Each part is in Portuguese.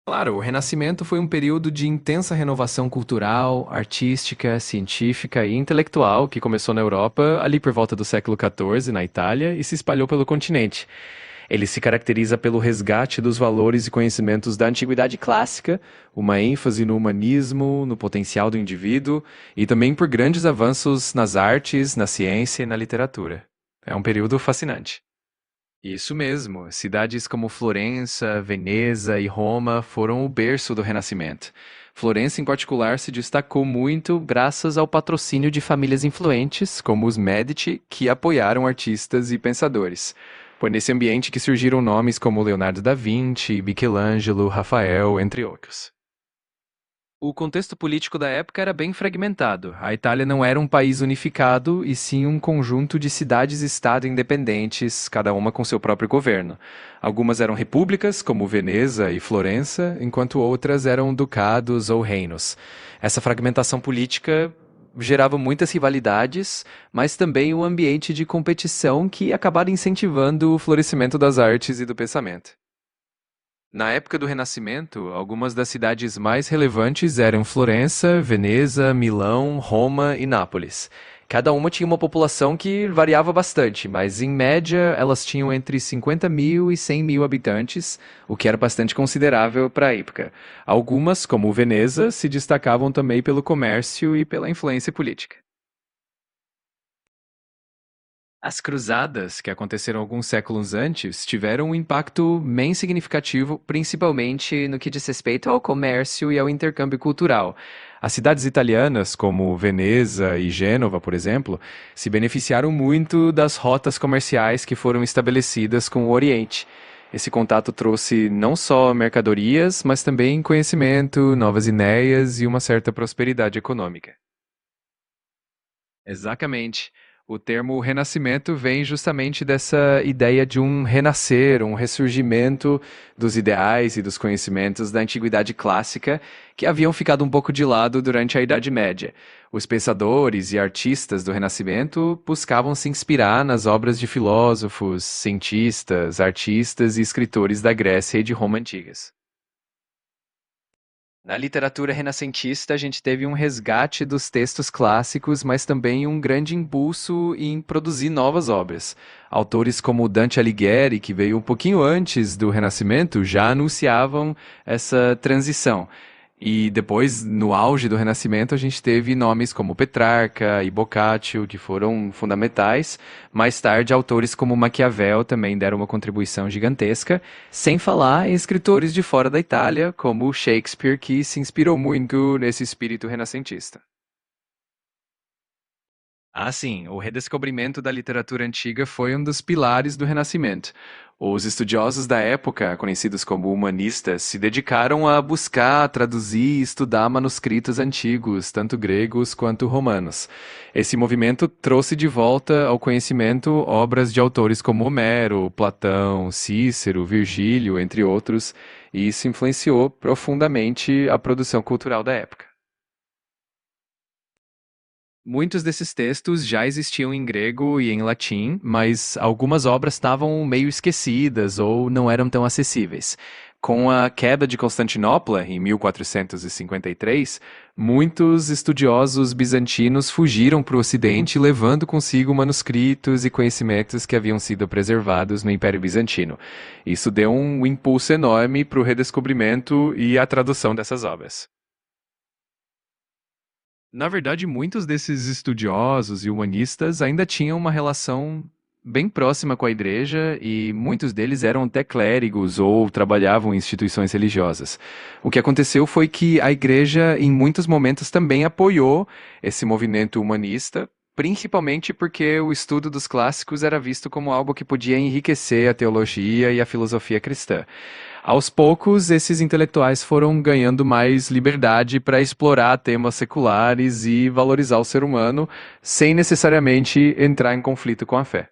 Claro, o Renascimento foi um período de intensa renovação cultural, artística, científica e intelectual que começou na Europa ali por volta do século XIV, na Itália, e se espalhou pelo continente. Ele se caracteriza pelo resgate dos valores e conhecimentos da antiguidade clássica, uma ênfase no humanismo, no potencial do indivíduo e também por grandes avanços nas artes, na ciência e na literatura. É um período fascinante. Isso mesmo, cidades como Florença, Veneza e Roma foram o berço do Renascimento. Florença, em particular, se destacou muito graças ao patrocínio de famílias influentes, como os Medici, que apoiaram artistas e pensadores. Foi nesse ambiente que surgiram nomes como Leonardo da Vinci, Michelangelo, Rafael, entre outros. O contexto político da época era bem fragmentado. A Itália não era um país unificado, e sim um conjunto de cidades-estado independentes, cada uma com seu próprio governo. Algumas eram repúblicas, como Veneza e Florença, enquanto outras eram ducados ou reinos. Essa fragmentação política gerava muitas rivalidades, mas também um ambiente de competição que acabaram incentivando o florescimento das artes e do pensamento. Na época do Renascimento, algumas das cidades mais relevantes eram Florença, Veneza, Milão, Roma e Nápoles. Cada uma tinha uma população que variava bastante, mas em média elas tinham entre 50 mil e 100 mil habitantes, o que era bastante considerável para a época. Algumas, como Veneza, se destacavam também pelo comércio e pela influência política. As cruzadas, que aconteceram alguns séculos antes, tiveram um impacto bem significativo, principalmente no que diz respeito ao comércio e ao intercâmbio cultural. As cidades italianas, como Veneza e Gênova, por exemplo, se beneficiaram muito das rotas comerciais que foram estabelecidas com o Oriente. Esse contato trouxe não só mercadorias, mas também conhecimento, novas ideias e uma certa prosperidade econômica. Exatamente. O termo renascimento vem justamente dessa ideia de um renascer, um ressurgimento dos ideais e dos conhecimentos da antiguidade clássica que haviam ficado um pouco de lado durante a Idade Média. Os pensadores e artistas do Renascimento buscavam se inspirar nas obras de filósofos, cientistas, artistas e escritores da Grécia e de Roma antigas. Na literatura renascentista, a gente teve um resgate dos textos clássicos, mas também um grande impulso em produzir novas obras. Autores como Dante Alighieri, que veio um pouquinho antes do Renascimento, já anunciavam essa transição. E depois, no auge do Renascimento, a gente teve nomes como Petrarca e Boccaccio, que foram fundamentais. Mais tarde, autores como Maquiavel também deram uma contribuição gigantesca, sem falar em escritores de fora da Itália, como Shakespeare, que se inspirou muito nesse espírito renascentista. Ah, sim, o redescobrimento da literatura antiga foi um dos pilares do Renascimento. Os estudiosos da época, conhecidos como humanistas, se dedicaram a buscar, traduzir e estudar manuscritos antigos, tanto gregos quanto romanos. Esse movimento trouxe de volta ao conhecimento obras de autores como Homero, Platão, Cícero, Virgílio, entre outros, e isso influenciou profundamente a produção cultural da época. Muitos desses textos já existiam em grego e em latim, mas algumas obras estavam meio esquecidas ou não eram tão acessíveis. Com a queda de Constantinopla, em 1453, muitos estudiosos bizantinos fugiram para o Ocidente, levando consigo manuscritos e conhecimentos que haviam sido preservados no Império Bizantino. Isso deu um impulso enorme para o redescobrimento e a tradução dessas obras. Na verdade, muitos desses estudiosos e humanistas ainda tinham uma relação bem próxima com a igreja e muitos deles eram até clérigos ou trabalhavam em instituições religiosas. O que aconteceu foi que a igreja, em muitos momentos, também apoiou esse movimento humanista, principalmente porque o estudo dos clássicos era visto como algo que podia enriquecer a teologia e a filosofia cristã. Aos poucos, esses intelectuais foram ganhando mais liberdade para explorar temas seculares e valorizar o ser humano, sem necessariamente entrar em conflito com a fé.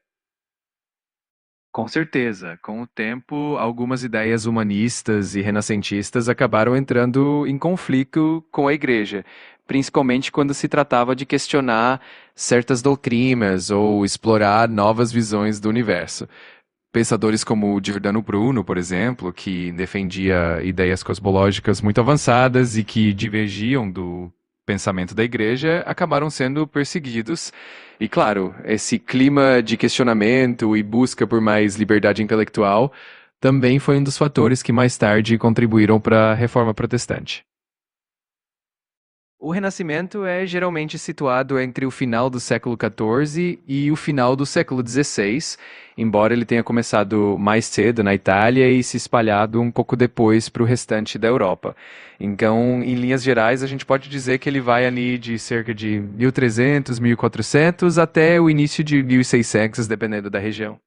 Com certeza, com o tempo, algumas ideias humanistas e renascentistas acabaram entrando em conflito com a igreja, principalmente quando se tratava de questionar certas doutrinas ou explorar novas visões do universo. Pensadores como Giordano Bruno, por exemplo, que defendia ideias cosmológicas muito avançadas e que divergiam do pensamento da igreja, acabaram sendo perseguidos. E claro, esse clima de questionamento e busca por mais liberdade intelectual também foi um dos fatores que mais tarde contribuíram para a Reforma Protestante. O Renascimento é geralmente situado entre o final do século XIV e o final do século XVI, embora ele tenha começado mais cedo na Itália e se espalhado um pouco depois para o restante da Europa. Então, em linhas gerais, a gente pode dizer que ele vai ali de cerca de 1300, 1400 até o início de 1600, dependendo da região.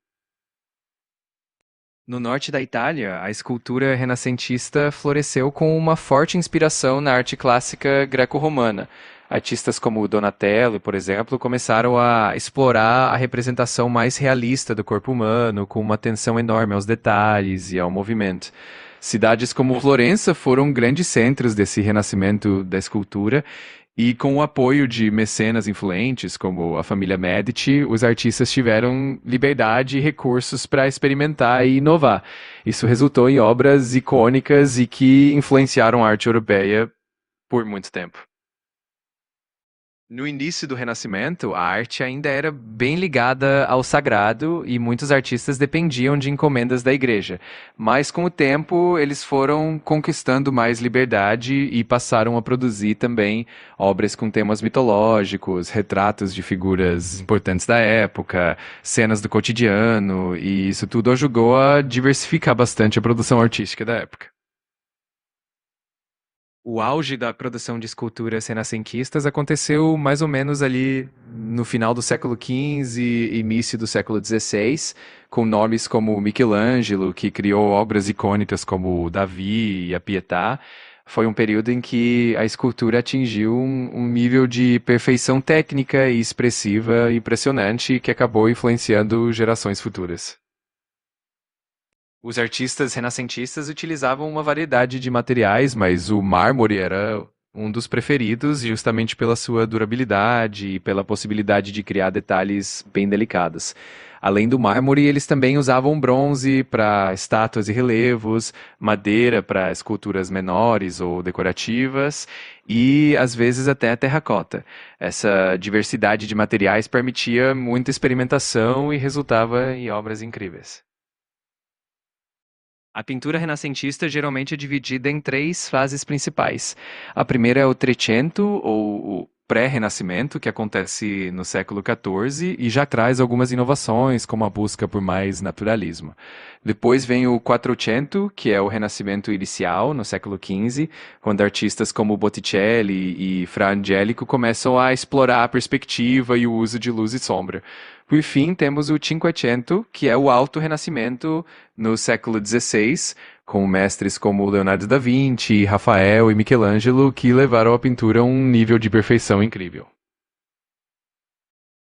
No norte da Itália, a escultura renascentista floresceu com uma forte inspiração na arte clássica greco-romana. Artistas como Donatello, por exemplo, começaram a explorar a representação mais realista do corpo humano, com uma atenção enorme aos detalhes e ao movimento. Cidades como Florença foram grandes centros desse renascimento da escultura, e com o apoio de mecenas influentes, como a família Medici, os artistas tiveram liberdade e recursos para experimentar e inovar. Isso resultou em obras icônicas e que influenciaram a arte europeia por muito tempo. No início do Renascimento, a arte ainda era bem ligada ao sagrado e muitos artistas dependiam de encomendas da igreja. Mas com o tempo, eles foram conquistando mais liberdade e passaram a produzir também obras com temas mitológicos, retratos de figuras importantes da época, cenas do cotidiano, e isso tudo ajudou a diversificar bastante a produção artística da época. O auge da produção de esculturas renascentistas aconteceu mais ou menos ali no final do século XV e início do século XVI, com nomes como Michelangelo, que criou obras icônicas como Davi e a Pietà. Foi um período em que a escultura atingiu um nível de perfeição técnica e expressiva impressionante que acabou influenciando gerações futuras. Os artistas renascentistas utilizavam uma variedade de materiais, mas o mármore era um dos preferidos, justamente pela sua durabilidade e pela possibilidade de criar detalhes bem delicados. Além do mármore, eles também usavam bronze para estátuas e relevos, madeira para esculturas menores ou decorativas e, às vezes, até terracota. Essa diversidade de materiais permitia muita experimentação e resultava em obras incríveis. A pintura renascentista geralmente é dividida em três fases principais. A primeira é o Trecento, ou o pré-renascimento, que acontece no século XIV e já traz algumas inovações, como a busca por mais naturalismo. Depois vem o Quattrocento, que é o renascimento inicial, no século XV, quando artistas como Botticelli e Fra Angelico começam a explorar a perspectiva e o uso de luz e sombra. Por fim, temos o Cinquecento, que é o Alto Renascimento no século XVI, com mestres como Leonardo da Vinci, Rafael e Michelangelo, que levaram a pintura a um nível de perfeição incrível.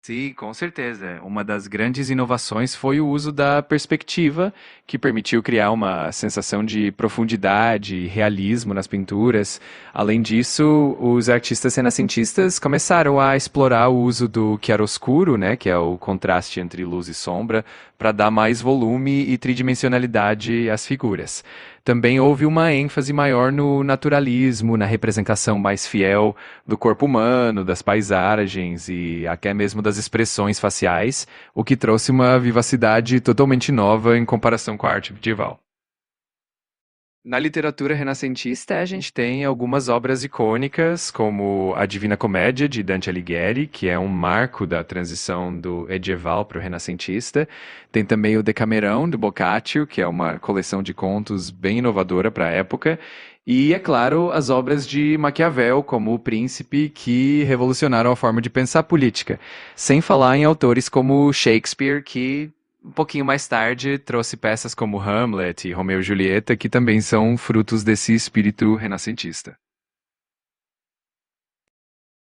Sim, com certeza. Uma das grandes inovações foi o uso da perspectiva, que permitiu criar uma sensação de profundidade e realismo nas pinturas. Além disso, os artistas renascentistas começaram a explorar o uso do chiaroscuro, né, que é o contraste entre luz e sombra, para dar mais volume e tridimensionalidade às figuras. Também houve uma ênfase maior no naturalismo, na representação mais fiel do corpo humano, das paisagens e até mesmo das expressões faciais, o que trouxe uma vivacidade totalmente nova em comparação com a arte medieval. Na literatura renascentista, a gente tem algumas obras icônicas, como a Divina Comédia, de Dante Alighieri, que é um marco da transição do medieval para o renascentista. Tem também o Decamerão, do Boccaccio, que é uma coleção de contos bem inovadora para a época. E, é claro, as obras de Maquiavel, como O Príncipe, que revolucionaram a forma de pensar política. Sem falar em autores como Shakespeare, que um pouquinho mais tarde trouxe peças como Hamlet e Romeu e Julieta, que também são frutos desse espírito renascentista.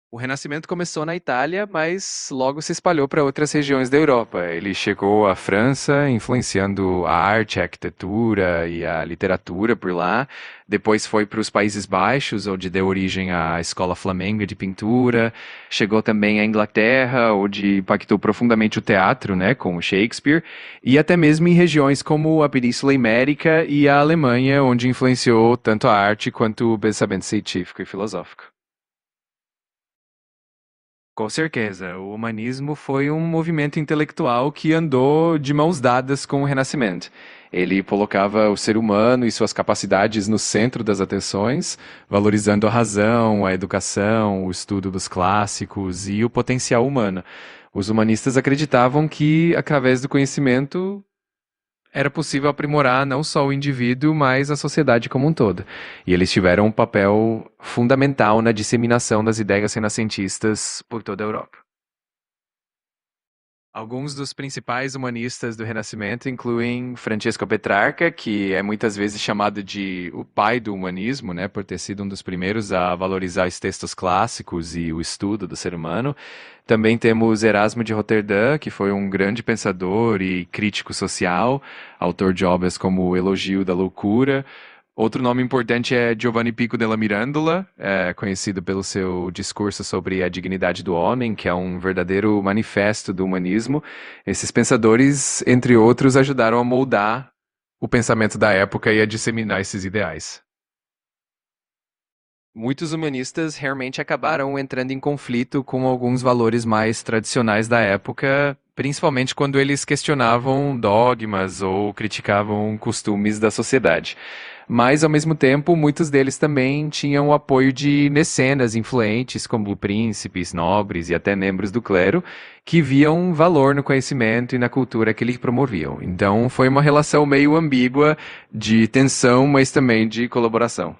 O Renascimento começou na Itália, mas logo se espalhou para outras regiões da Europa. Ele chegou à França, influenciando a arte, a arquitetura e a literatura por lá. Depois foi para os Países Baixos, onde deu origem à Escola Flamenga de pintura. Chegou também à Inglaterra, onde impactou profundamente o teatro, né, com Shakespeare. E até mesmo em regiões como a Península Ibérica e a Alemanha, onde influenciou tanto a arte quanto o pensamento científico e filosófico. Com certeza, o humanismo foi um movimento intelectual que andou de mãos dadas com o Renascimento. Ele colocava o ser humano e suas capacidades no centro das atenções, valorizando a razão, a educação, o estudo dos clássicos e o potencial humano. Os humanistas acreditavam que, através do conhecimento, era possível aprimorar não só o indivíduo, mas a sociedade como um todo. E eles tiveram um papel fundamental na disseminação das ideias renascentistas por toda a Europa. Alguns dos principais humanistas do Renascimento incluem Francesco Petrarca, que é muitas vezes chamado de o pai do humanismo, né, por ter sido um dos primeiros a valorizar os textos clássicos e o estudo do ser humano. Também temos Erasmo de Roterdã, que foi um grande pensador e crítico social, autor de obras como O Elogio da Loucura. Outro nome importante é Giovanni Pico della Mirandola, conhecido pelo seu discurso sobre a dignidade do homem, que é um verdadeiro manifesto do humanismo. Esses pensadores, entre outros, ajudaram a moldar o pensamento da época e a disseminar esses ideais. Muitos humanistas realmente acabaram entrando em conflito com alguns valores mais tradicionais da época, principalmente quando eles questionavam dogmas ou criticavam costumes da sociedade. Mas, ao mesmo tempo, muitos deles também tinham o apoio de mecenas influentes, como príncipes, nobres e até membros do clero, que viam valor no conhecimento e na cultura que eles promoviam. Então, foi uma relação meio ambígua de tensão, mas também de colaboração.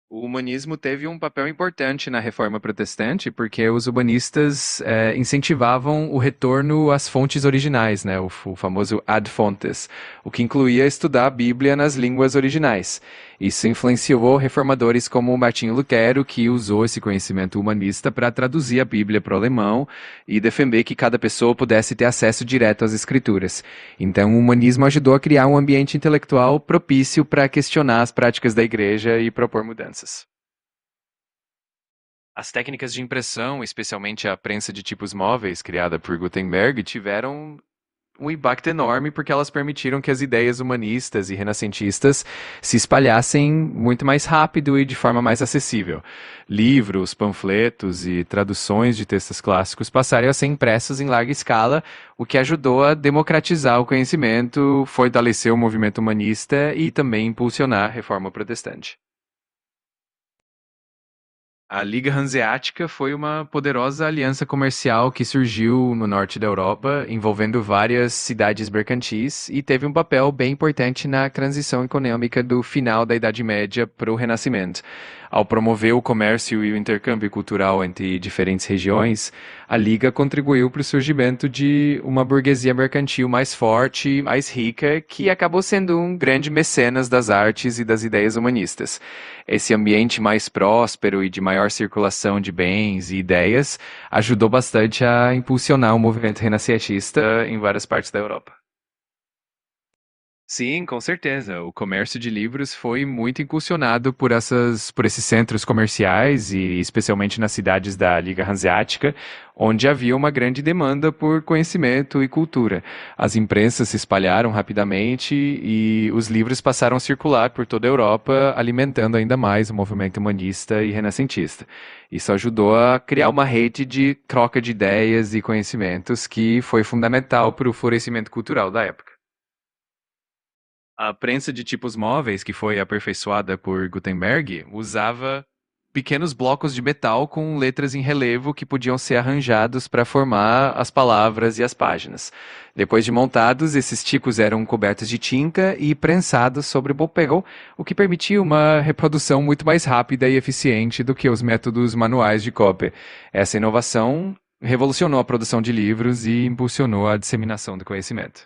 O humanismo teve um papel importante na Reforma Protestante, porque os humanistas incentivavam o retorno às fontes originais, né, o famoso ad fontes, o que incluía estudar a Bíblia nas línguas originais. Isso influenciou reformadores como Martinho Lutero, que usou esse conhecimento humanista para traduzir a Bíblia para o alemão e defender que cada pessoa pudesse ter acesso direto às escrituras. Então, o humanismo ajudou a criar um ambiente intelectual propício para questionar as práticas da igreja e propor mudanças. As técnicas de impressão, especialmente a prensa de tipos móveis criada por Gutenberg, tiveram um impacto enorme porque elas permitiram que as ideias humanistas e renascentistas se espalhassem muito mais rápido e de forma mais acessível. Livros, panfletos e traduções de textos clássicos passaram a ser impressos em larga escala, o que ajudou a democratizar o conhecimento, fortalecer o movimento humanista e também impulsionar a reforma protestante. A Liga Hanseática foi uma poderosa aliança comercial que surgiu no norte da Europa, envolvendo várias cidades mercantis e teve um papel bem importante na transição econômica do final da Idade Média para o Renascimento. Ao promover o comércio e o intercâmbio cultural entre diferentes regiões, a Liga contribuiu para o surgimento de uma burguesia mercantil mais forte, mais rica, que acabou sendo um grande mecenas das artes e das ideias humanistas. Esse ambiente mais próspero e de maior circulação de bens e ideias ajudou bastante a impulsionar o movimento renascentista em várias partes da Europa. Sim, com certeza. O comércio de livros foi muito impulsionado por esses centros comerciais e especialmente nas cidades da Liga Hanseática, onde havia uma grande demanda por conhecimento e cultura. As imprensas se espalharam rapidamente e os livros passaram a circular por toda a Europa, alimentando ainda mais o movimento humanista e renascentista. Isso ajudou a criar uma rede de troca de ideias e conhecimentos que foi fundamental para o florescimento cultural da época. A prensa de tipos móveis, que foi aperfeiçoada por Gutenberg, usava pequenos blocos de metal com letras em relevo que podiam ser arranjados para formar as palavras e as páginas. Depois de montados, esses ticos eram cobertos de tinta e prensados sobre o papel, o que permitia uma reprodução muito mais rápida e eficiente do que os métodos manuais de cópia. Essa inovação revolucionou a produção de livros e impulsionou a disseminação do conhecimento.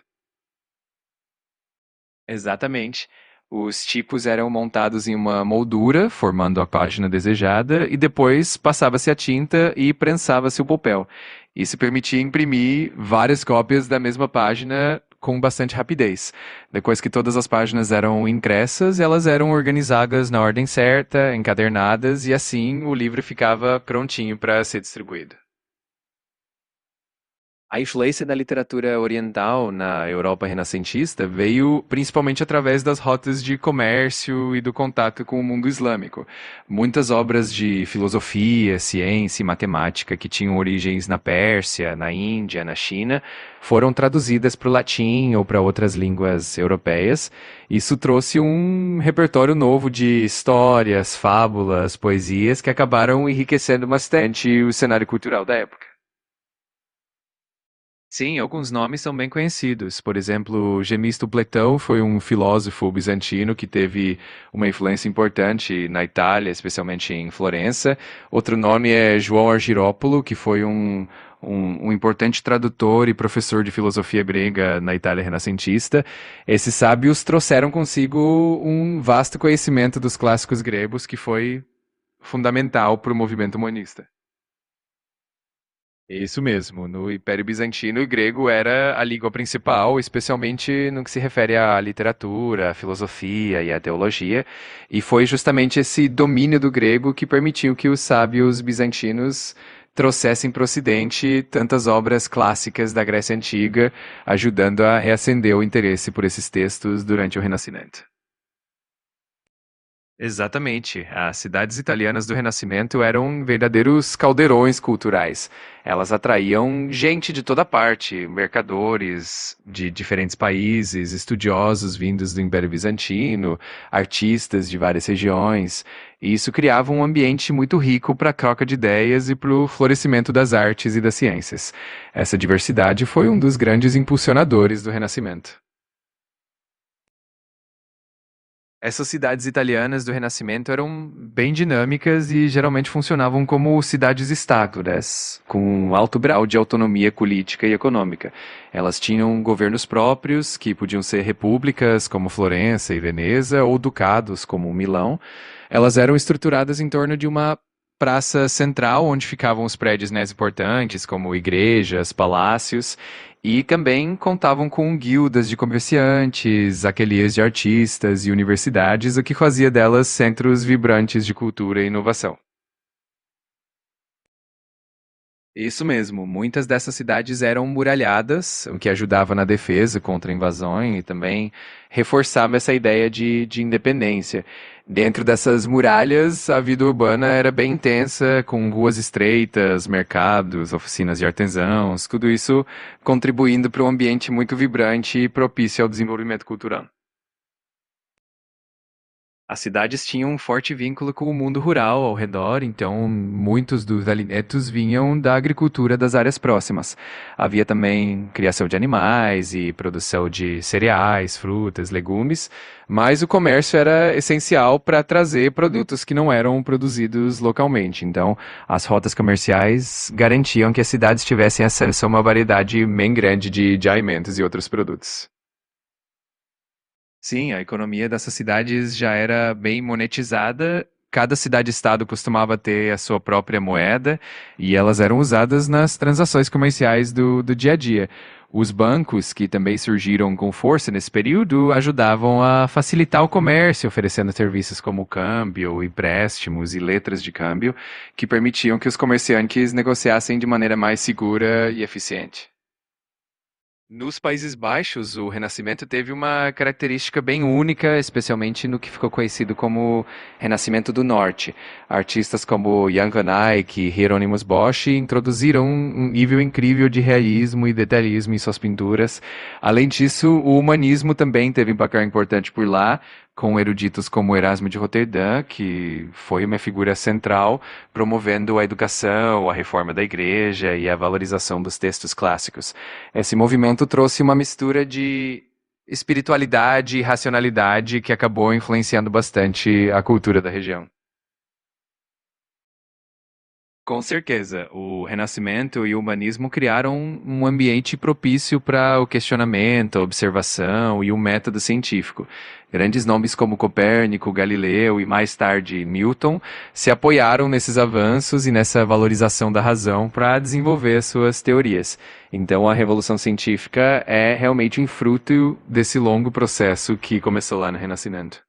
Exatamente. Os tipos eram montados em uma moldura, formando a página desejada, e depois passava-se a tinta e prensava-se o papel. Isso permitia imprimir várias cópias da mesma página com bastante rapidez. Depois que todas as páginas eram impressas, elas eram organizadas na ordem certa, encadernadas, e assim o livro ficava prontinho para ser distribuído. A influência da literatura oriental na Europa renascentista veio principalmente através das rotas de comércio e do contato com o mundo islâmico. Muitas obras de filosofia, ciência e matemática que tinham origens na Pérsia, na Índia, na China, foram traduzidas para o latim ou para outras línguas europeias. Isso trouxe um repertório novo de histórias, fábulas, poesias que acabaram enriquecendo bastante o cenário cultural da época. Sim, alguns nomes são bem conhecidos. Por exemplo, Gemisto Platão foi um filósofo bizantino que teve uma influência importante na Itália, especialmente em Florença. Outro nome é João Argirópolo, que foi um importante tradutor e professor de filosofia grega na Itália renascentista. Esses sábios trouxeram consigo um vasto conhecimento dos clássicos gregos que foi fundamental para o movimento humanista. Isso mesmo. No Império Bizantino, o grego era a língua principal, especialmente no que se refere à literatura, à filosofia e à teologia, e foi justamente esse domínio do grego que permitiu que os sábios bizantinos trouxessem para o Ocidente tantas obras clássicas da Grécia Antiga, ajudando a reacender o interesse por esses textos durante o Renascimento. Exatamente. As cidades italianas do Renascimento eram verdadeiros caldeirões culturais. Elas atraíam gente de toda parte, mercadores de diferentes países, estudiosos vindos do Império Bizantino, artistas de várias regiões. E isso criava um ambiente muito rico para a troca de ideias e para o florescimento das artes e das ciências. Essa diversidade foi um dos grandes impulsionadores do Renascimento. Essas cidades italianas do Renascimento eram bem dinâmicas e geralmente funcionavam como cidades-estátuas, com um alto grau de autonomia política e econômica. Elas tinham governos próprios, que podiam ser repúblicas, como Florença e Veneza, ou ducados, como Milão. Elas eram estruturadas em torno de uma praça central, onde ficavam os prédios mais importantes, como igrejas, palácios, e também contavam com guildas de comerciantes, ateliês de artistas e universidades, o que fazia delas centros vibrantes de cultura e inovação. Isso mesmo, muitas dessas cidades eram muralhadas, o que ajudava na defesa contra a invasão e também reforçava essa ideia de independência. Dentro dessas muralhas, a vida urbana era bem intensa, com ruas estreitas, mercados, oficinas de artesãos, tudo isso contribuindo para um ambiente muito vibrante e propício ao desenvolvimento cultural. As cidades tinham um forte vínculo com o mundo rural ao redor, então muitos dos alimentos vinham da agricultura das áreas próximas. Havia também criação de animais e produção de cereais, frutas, legumes, mas o comércio era essencial para trazer produtos que não eram produzidos localmente. Então, as rotas comerciais garantiam que as cidades tivessem acesso a uma variedade bem grande de alimentos e outros produtos. Sim, a economia dessas cidades já era bem monetizada. Cada cidade-estado costumava ter a sua própria moeda e elas eram usadas nas transações comerciais do dia a dia. Os bancos, que também surgiram com força nesse período, ajudavam a facilitar o comércio, oferecendo serviços como câmbio, empréstimos e letras de câmbio, que permitiam que os comerciantes negociassem de maneira mais segura e eficiente. Nos Países Baixos, o Renascimento teve uma característica bem única, especialmente no que ficou conhecido como Renascimento do Norte. Artistas como Jan van Eyck e Hieronymus Bosch introduziram um nível incrível de realismo e detalhismo em suas pinturas. Além disso, o humanismo também teve um papel importante por lá, com eruditos como Erasmo de Roterdã, que foi uma figura central, promovendo a educação, a reforma da igreja e a valorização dos textos clássicos. Esse movimento trouxe uma mistura de espiritualidade e racionalidade que acabou influenciando bastante a cultura da região. Com certeza, o Renascimento e o humanismo criaram um ambiente propício para o questionamento, a observação e o método científico. Grandes nomes como Copérnico, Galileu e mais tarde Newton se apoiaram nesses avanços e nessa valorização da razão para desenvolver as suas teorias. Então a Revolução Científica é realmente um fruto desse longo processo que começou lá no Renascimento.